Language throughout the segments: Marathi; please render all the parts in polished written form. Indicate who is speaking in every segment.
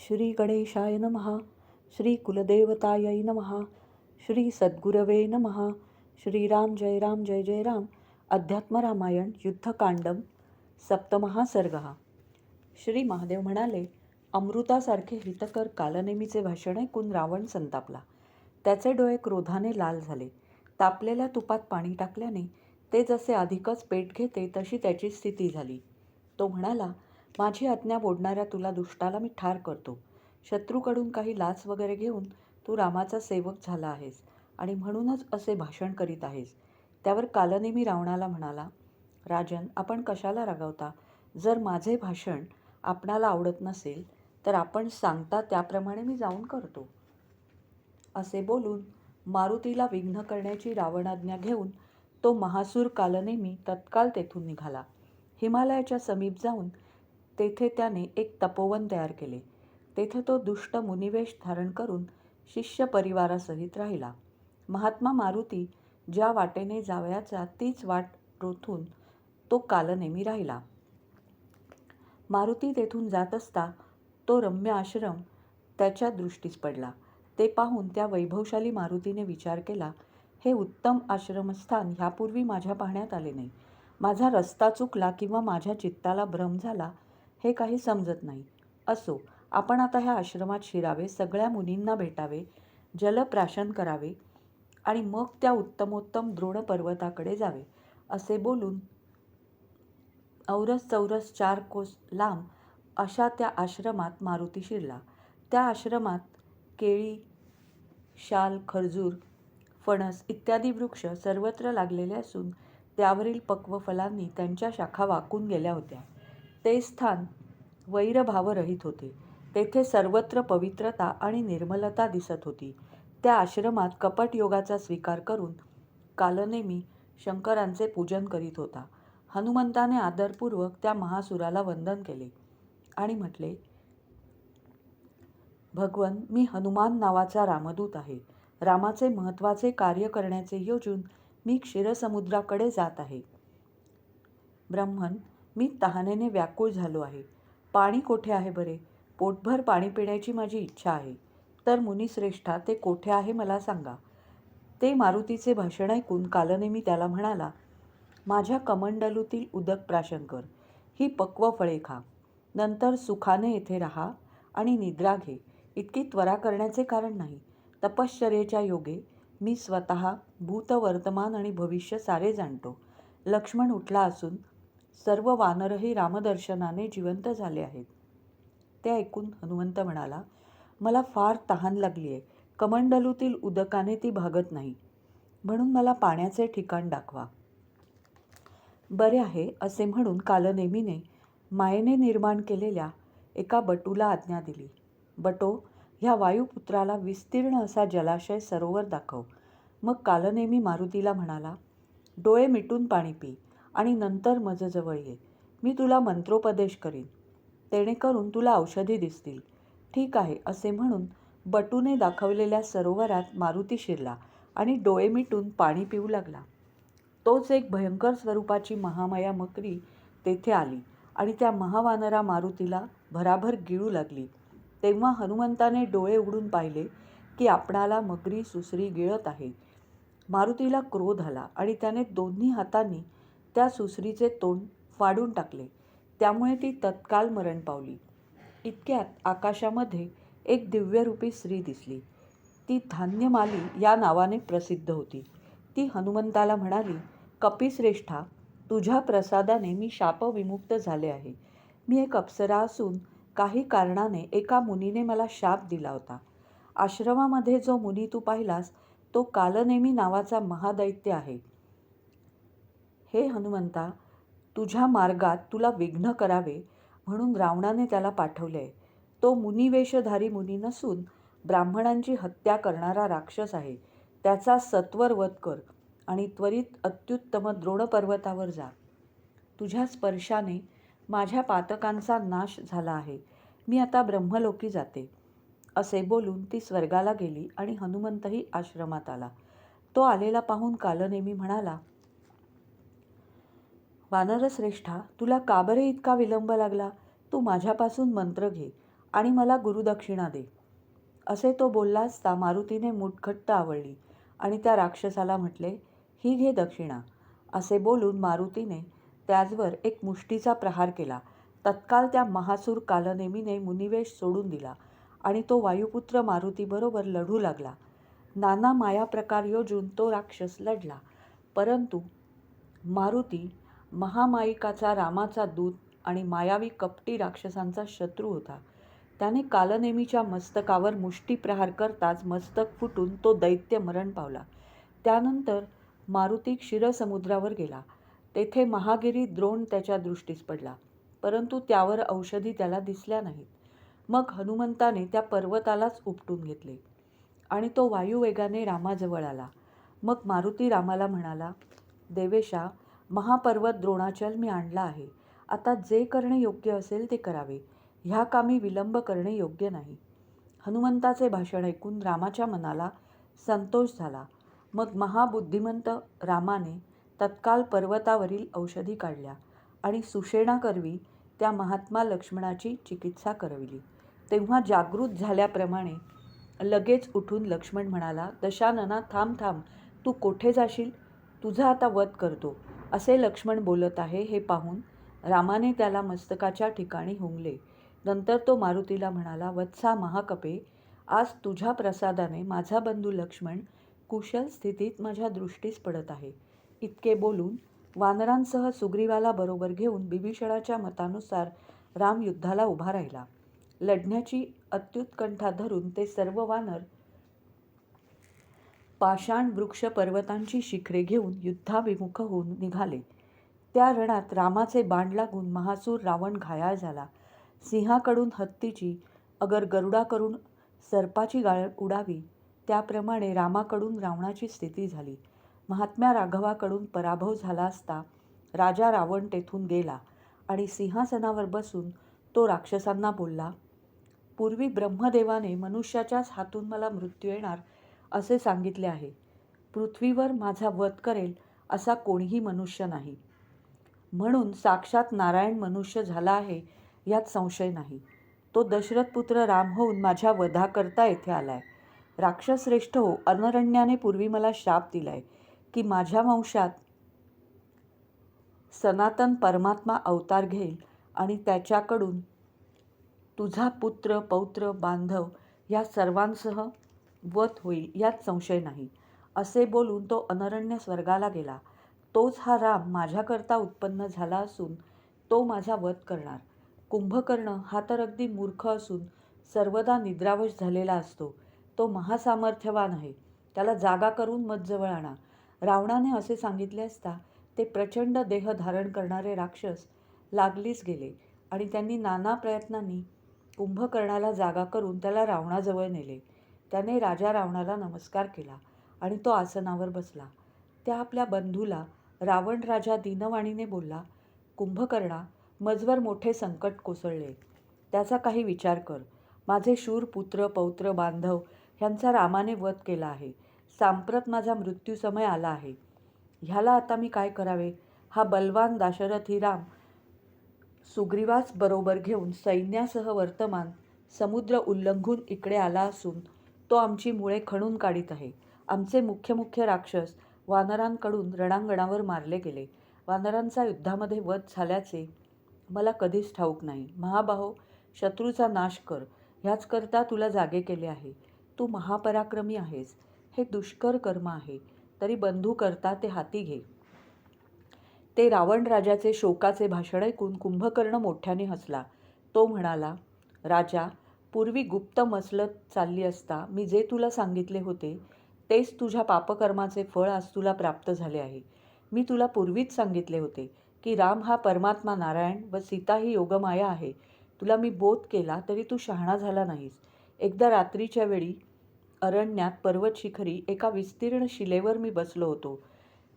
Speaker 1: श्री गणेशाय नमः. श्री कुलदेवतायै नमः. श्री सद्गुरवे नमः. श्रीराम जय राम जय जय राम. अध्यात्म रामायण युद्धकांडम सप्तमहा सर्गः. श्री महादेव म्हणाले, अमृतासारखे हितकर कालनेमीचे भाषण ऐकून रावण संतापला. त्याचे डोळे क्रोधाने लाल झाले. तापलेल्या तुपात पाणी टाकल्याने ते जसे अधिकच पेट घेते तशी त्याची स्थिती झाली. तो म्हणाला, माझी आज्ञा मोडणाऱ्या तुला दुष्टाला मी ठार करतो. शत्रूकडून काही लाच वगैरे घेऊन तू रामाचा सेवक झाला आहेस आणि म्हणूनच असे भाषण करीत आहेस. त्यावर कालनेमी रावणाला म्हणाला, राजन, आपण कशाला रागावता? जर माझे भाषण आपणाला आवडत नसेल तर आपण सांगता त्याप्रमाणे मी जाऊन करतो. असे बोलून मारुतीला विघ्न करण्याची रावणाज्ञा घेऊन तो महासूर कालनेमी तत्काळ तेथून निघाला. हिमालयाच्या समीप जाऊन तेथे त्याने एक तपोवन तयार केले. तेथे तो दुष्ट मुनिवेश धारण करून शिष्य परिवारासहित राहिला. महात्मा मारुती ज्या वाटेने जावयाचा तीच वाट रोथून तो कालनेमी राहिला. मारुती तेथून जात असता तो रम्य आश्रम त्याच्या दृष्टीस पडला. ते पाहून त्या वैभवशाली मारुतीने विचार केला, हे उत्तम आश्रमस्थान ह्यापूर्वी माझ्या पाहण्यात आले नाही. माझा रस्ता चुकला किंवा माझ्या चित्ताला भ्रम झाला हे काही समजत नाही. असो, आपण आता ह्या आश्रमात शिरावे, सगळ्या मुनींना भेटावे, जलप्राशन करावे आणि मग त्या उत्तमोत्तम द्रोण पर्वताकडे जावे. असे बोलून औरस चौरस 4 कोस लांब अशा त्या आश्रमात मारुती शिरला. त्या आश्रमात केळी, शाल, खर्जूर, फणस इत्यादी वृक्ष सर्वत्र लागलेले असून त्यावरील पक्व फलांनी त्यांच्या शाखा वाकून गेल्या होत्या. ते स्थान वैरभावरहित होते. तेथे सर्वत्र पवित्रता आणि निर्मलता दिसत होती. त्या आश्रमात कपट योगाचा स्वीकार करून कालनेमी शंकरांचे पूजन करीत होता. हनुमंताने आदरपूर्वक त्या महासुराला वंदन केले आणि म्हटले, भगवन, मी हनुमान नावाचा रामदूत आहे. रामाचे महत्त्वाचे कार्य करण्याचे योजून मी क्षीरसमुद्राकडे जात आहे. ब्रह्मन, मी तहानेने व्याकुळ झालो आहे. पाणी कोठे आहे बरे? पोटभर पाणी पिण्याची माझी इच्छा आहे. तर मुनिश्रेष्ठा, ते कोठे आहे मला सांगा. ते मारुतीचे भाषण ऐकून कालनेमी त्याला म्हणाला, माझ्या कमंडलूतील उदक प्राशन कर. ही पक्व फळे खा. नंतर सुखाने येथे राहा आणि निद्रा घे. इतकी त्वरा करण्याचे कारण नाही. तपश्चर्येच्या योगे मी स्वतः भूत, वर्तमान आणि भविष्य सारे जाणतो. लक्ष्मण उठला असून सर्व वानरही रामदर्शनाने जिवंत झाले आहेत. ते ऐकून हनुमंत म्हणाला, मला फार तहान लागली आहे. कमंडलूतील उदकाने ती भागत नाही. म्हणून मला पाण्याचे ठिकाण दाखवा. बरे आहे, असे म्हणून कालनेमीने मायेने निर्माण केलेल्या एका बटूला आज्ञा दिली. बटो, ह्या वायुपुत्राला विस्तीर्ण असा जलाशय सरोवर दाखव. मग कालनेमी मारुतीला म्हणाला, डोळे मिटून पाणी पी आणि नंतर मजजवळ ये. मी तुला मंत्रोपदेश करीन, तेणेकरून तुला औषधी दिसतील. ठीक आहे, असे म्हणून बटूने दाखवलेल्या सरोवरात मारुती शिरला आणि डोळे मिटून पाणी पिऊ लागला. तोच एक भयंकर स्वरूपाची महामाया मकरी तेथे आली आणि त्या महावानरा मारुतीला भराभर गिळू लागली. तेव्हा हनुमंताने डोळे उघडून पाहिले की आपणाला मगरी सुसरी गिळत आहे. मारुतीला क्रोध आला आणि त्याने दोन्ही हातांनी त्या सुसरीचे तोंड फाडून टाकले. त्यामुळे ती तत्काळ मरण पावली. इतक्यात आकाशामध्ये एक दिव्यरूपी स्त्री दिसली. ती धान्यमाली या नावाने प्रसिद्ध होती. ती हनुमंताला म्हणाली, कपिश्रेष्ठा, तुझ्या प्रसादाने मी शापविमुक्त झाले आहे. मी एक अप्सरा असून काही कारणाने एका मुनीने मला शाप दिला होता. आश्रमामध्ये जो मुनी तू पाहिलास तो कालनेमी नावाचा महादैत्य आहे. हे हनुमंता, तुझ्या मार्गात तुला विघ्न करावे म्हणून रावणाने त्याला पाठवले आहे. तो मुनिवेशधारी मुनी नसून ब्राह्मणांची हत्या करणारा राक्षस आहे. त्याचा सत्वर वध कर आणि त्वरित अत्युत्तम द्रोण पर्वतावर जा. तुझ्या स्पर्शाने माझ्या पातकांचा नाश झाला आहे. मी आता ब्रह्मलोकी जाते. असे बोलून ती स्वर्गाला गेली आणि हनुमंतही आश्रमात आला. तो आलेला पाहून कालनेमी म्हणाला, वानरश्रेष्ठा, तुला का बरे इतका विलंब लागला? तू माझ्यापासून मंत्र घे आणि मला गुरुदक्षिणा दे. असे तो बोलला असता मारुतीने मुठघट्ट आवळली आणि त्या राक्षसाला म्हटले, ही घे दक्षिणा. असे बोलून मारुतीने त्याचवर एक मुष्टीचा प्रहार केला. तत्काल त्या महासूर कालनेमीने मुनिवेश सोडून दिला आणि तो वायुपुत्र मारुतीबरोबर लढू लागला. नाना माया प्रकार योजून तो राक्षस लढला, परंतु मारुती महामाईकाचा रामाचा दूत आणि मायावी कपटी राक्षसांचा शत्रू होता. त्याने कालनेमीच्या मस्तकावर मुष्टी प्रहार करताच मस्तक फुटून तो दैत्य मरण पावला. त्यानंतर मारुती क्षीरसमुद्रावर गेला. तेथे महागिरी द्रोण त्याच्या दृष्टीस पडला, परंतु त्यावर औषधी त्याला दिसल्या नाहीत. मग हनुमंताने त्या पर्वतालाच उपटून घेतले आणि तो वायुवेगाने रामाजवळ आला. मग मारुती रामाला म्हणाला, देवेशा, महापर्वत द्रोणाचल मी आणला आहे. आता जे करणे योग्य असेल ते करावे. ह्या कामी विलंब करणे योग्य नाही. हनुमंताचे भाषण ऐकून रामाच्या मनाला संतोष झाला. मग महाबुद्धिमंत रामाने तत्काल पर्वतावरील औषधी काढल्या आणि सुषेणाकरवी त्या महात्मा लक्ष्मणाची चिकित्सा करविली. तेव्हा जागृत झाल्याप्रमाणे लगेच उठून लक्ष्मण म्हणाला, दशानना, थांब थांब, तू कोठे जाशील? तुझा आता वध करतो. असे लक्ष्मण बोलत आहे हे पाहून रामाने त्याला मस्तकाच्या ठिकाणी हुंगले. नंतर तो मारुतीला म्हणाला, वत्सा महाकपे, आज तुझ्या प्रसादाने माझा बंधू लक्ष्मण कुशल स्थितीत माझ्या दृष्टीस पडत आहे. इतके बोलून वानरांसह सुग्रीवाला बरोबर घेऊन बिभीषणाच्या मतानुसार राम युद्धाला उभा राहिला. लढण्याची अत्युत्कंठा धरून ते सर्व वानर पाषाण वृक्ष पर्वतांची शिखरे घेऊन युद्धाभिमुख होऊन निघाले. त्या रणात रामाचे बाण लागून महासूर रावण घायाळ झाला. सिंहाकडून हत्तीची, अगर गरुडाकडून सर्पाची गाळ उडावी, त्याप्रमाणे रामाकडून रावणाची स्थिती झाली. महात्म्या राघवाकडून पराभव झाला असता राजा रावण तेथून गेला आणि सिंहासनावर बसून तो राक्षसांना बोलला, पूर्वी ब्रह्मदेवाने मनुष्याच्याच हातून मला मृत्यू येणार असे सांगितले आहे. पृथ्वीवर माझा वध करेल असा कोणीही मनुष्य नाही. म्हणून साक्षात नारायण मनुष्य झाला आहे यात संशय नाही. तो दशरथपुत्र राम होऊन माझ्या वधाकरता येथे आलाय. राक्षसश्रेष्ठ हो, अनरण्याने पूर्वी मला शाप दिलाय की माझ्या वंशात सनातन परमात्मा अवतार घेईल आणि त्याच्याकडून तुझा पुत्र, पौत्र, बांधव या सर्वांसह वध होईल यात संशय नाही. असे बोलून तो अनरण्य स्वर्गाला गेला. तोच हा राम माझ्याकरता उत्पन्न झाला असून तो माझा वध करणार. कुंभकर्ण हा तर अगदी मूर्ख असून सर्वदा निद्रावश झालेला असतो. तो महासामर्थ्यवान आहे. त्याला जागा करून मजजवळ आणा. रावणाने असे सांगितले असता ते प्रचंड देह धारण करणारे राक्षस लागलीच गेले आणि त्यांनी नाना प्रयत्नांनी कुंभकर्णाला जागा करून त्याला रावणाजवळ नेले. त्याने राजा रावणाला नमस्कार केला आणि तो आसनावर बसला. त्या आपल्या बंधूला रावण राजा दीनवाणीने बोलला, कुंभकर्णा, मजवर मोठे संकट कोसळले. त्याचा काही विचार कर. माझे शूर पुत्र, पौत्र, बांधव ह्यांचा रामाने वध केला आहे. सांप्रत माझा मृत्यू समय आला आहे. ह्याला आता मी काय करावे? हा बलवान दाशरथी राम सुग्रीवास बरोबर घेऊन सैन्यासह वर्तमान समुद्र उल्लंघून इकडे आला असून तो आमची मुळे खणून काढीत आहे. आमचे मुख्य राक्षस वानरांकडून रणांगणावर मारले गेले. वानरांचा युद्धामध्ये वध झाल्याचे मला कधीच ठाऊक नाही. महाबाहो, शत्रूचा नाश कर, ह्याचकरता तुला जागे केले आहे. तू महापराक्रमी आहेस. हे दुष्कर कर्म आहे, तरी बंधू करता ते हाती घे. ते रावण राजाचे शोकाचे भाषण ऐकून कुंभकर्ण मोठ्याने हसला. तो म्हणाला, राजा, पूर्वी गुप्त मसलत चालली असता मी जे तुला सांगितले होते तेच तुझ्या पापकर्माचे फळ आज तुला प्राप्त झाले आहे. मी तुला पूर्वीच सांगितले होते की राम हा परमात्मा नारायण व सीता ही योगमाया आहे. तुला मी बोध केला तरी तू शहाणा झाला नाहीस. एकदा रात्रीच्या वेळी अरण्यात पर्वत शिखरी एका विस्तीर्ण शिलेवर मी बसलो होतो.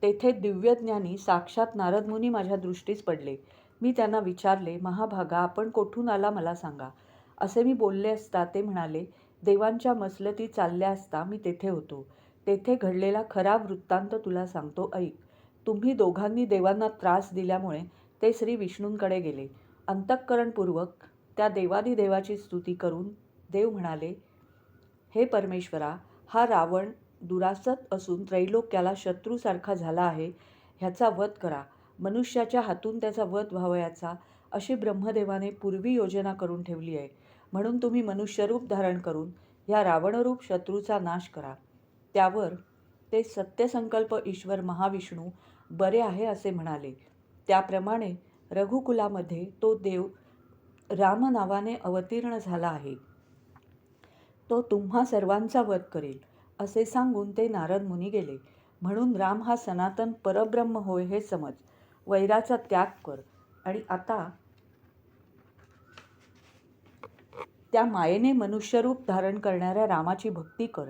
Speaker 1: तेथे दिव्यज्ञानी साक्षात नारदमुनी माझ्या दृष्टीस पडले. मी त्यांना विचारले, महाभागा, आपण कोठून आला मला सांगा. असे मी बोलले असता ते म्हणाले, देवांच्या मसलती चालल्या असता मी तेथे होतो. तेथे घडलेला खरा वृत्तांत तुला सांगतो, ऐक. तुम्ही दोघांनी देवांना त्रास दिल्यामुळे ते श्री विष्णूंकडे गेले. अंतःकरणपूर्वक त्या देवादिदेवाची स्तुती करून देव म्हणाले, हे परमेश्वरा, हा रावण दुरासत असून त्रैलोक्याला शत्रूसारखा झाला आहे. ह्याचा वध करा. मनुष्याच्या हातून त्याचा वध व्हावयाचा अशी ब्रह्मदेवाने पूर्वी योजना करून ठेवली आहे. म्हणून तुम्ही मनुष्यरूप धारण करून ह्या रावणरूप शत्रूचा नाश करा. त्यावर ते सत्यसंकल्प ईश्वर महाविष्णू बरे आहे असे म्हणाले. त्याप्रमाणे रघुकुलामध्ये तो देव राम नावाने अवतीर्ण झाला आहे. तो तुम्हा सर्वांचा वध करेल असे सांगून ते नारद मुनी गेले. म्हणून राम हा सनातन परब्रह्म होय हे समज. वैराचा त्याग कर आणि आता त्या मायेने मनुष्यरूप धारण करणाऱ्या रामाची भक्ती कर.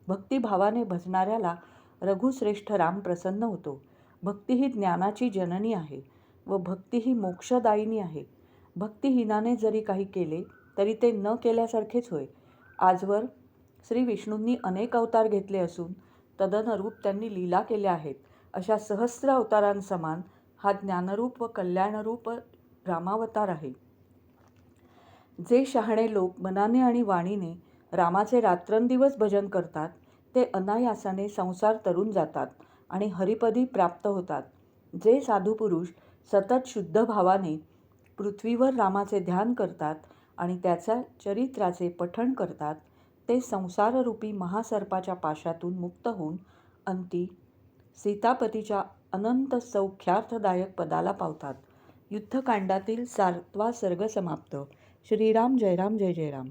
Speaker 1: भक्तिभावाने भजणाऱ्याला रघुश्रेष्ठ राम प्रसन्न होतो. भक्ती ही ज्ञानाची जननी आहे व भक्ती ही मोक्षदायिनी आहे. भक्तिहीनाने जरी काही केले तरी ते न केल्यासारखेच होय. आजवर श्री विष्णूंनी अनेक अवतार घेतले असून तदनुरूप त्यांनी लीला केल्या आहेत. अशा सहस्र अवतारांसमान हा ज्ञानरूप व कल्याणरूप रामावतार आहे. जे शहाणे लोक मनाने आणि वाणीने रामाचे रात्रंदिवस भजन करतात ते अनायासाने संसार तरून जातात आणि हरिपदी प्राप्त होतात. जे साधू पुरुष सतत शुद्ध भावाने पृथ्वीवर रामाचे ध्यान करतात आणि त्याच्या चरित्राचे पठण करतात ते संसाररूपी महासर्पाच्या पाशातून मुक्त होऊन अंती सीतापतीच्या अनंत सौख्यार्थदायक पदाला पावतात. युद्धकांडातील 7वा सर्ग समाप्त. श्रीराम जय राम जय जय राम.